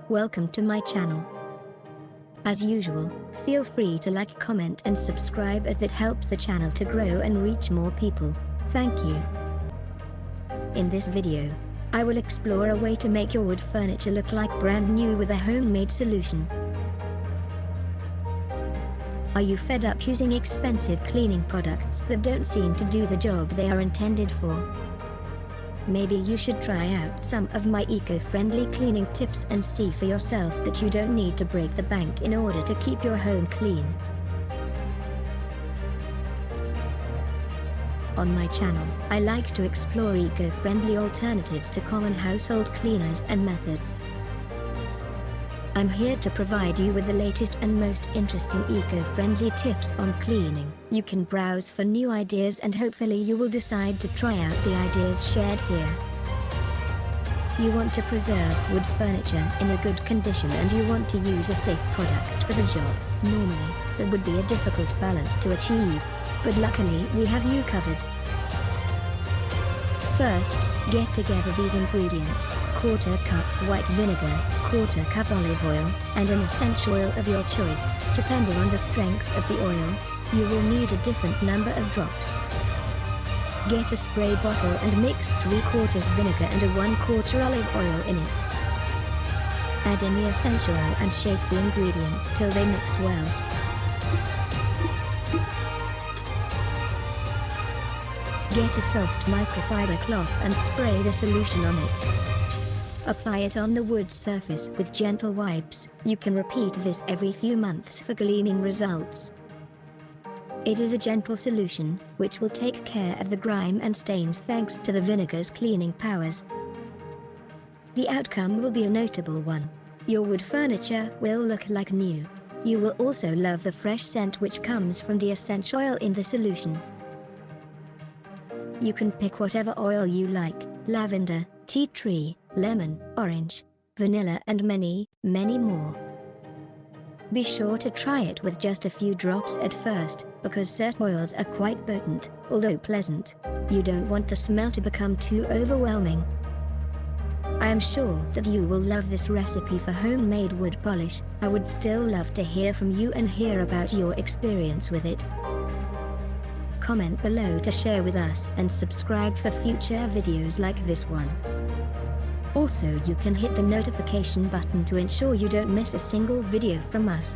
Welcome to my channel. As usual, feel free to like, comment and subscribe, as that helps the channel to grow and reach more people. Thank you. In this video, I will explore a way to make your wood furniture look like brand new with a homemade solution. Are you fed up using expensive cleaning products that don't seem to do the job they are intended for? Maybe you should try out some of my eco-friendly cleaning tips and see for yourself that you don't need to break the bank in order to keep your home clean. On my channel, I like to explore eco-friendly alternatives to common household cleaners and methods. I'm here to provide you with the latest and most interesting eco-friendly tips on cleaning. You can browse for new ideas and hopefully you will decide to try out the ideas shared here. You want to preserve wood furniture in a good condition and you want to use a safe product for the job. Normally, that would be a difficult balance to achieve, but luckily we have you covered. First, get together these ingredients: 1/4 cup white vinegar, 1/4 cup olive oil, and an essential oil of your choice. Depending on the strength of the oil, you will need a different number of drops. Get a spray bottle and mix 3/4 vinegar and a 1/4 olive oil in it. Add in the essential oil and shake the ingredients till they mix well. Get a soft microfiber cloth and spray the solution on it. Apply it on the wood surface with gentle wipes. You can repeat this every few months for gleaming results. It is a gentle solution, which will take care of the grime and stains thanks to the vinegar's cleaning powers. The outcome will be a notable one. Your wood furniture will look like new. You will also love the fresh scent which comes from the essential oil in the solution. You can pick whatever oil you like: lavender, tea tree, lemon, orange, vanilla and many, many more. Be sure to try it with just a few drops at first, because certain oils are quite potent, although pleasant. You don't want the smell to become too overwhelming. I am sure that you will love this recipe for homemade wood polish. I would still love to hear from you and hear about your experience with it. Comment below to share with us and subscribe for future videos like this one. Also, you can hit the notification button to ensure you don't miss a single video from us.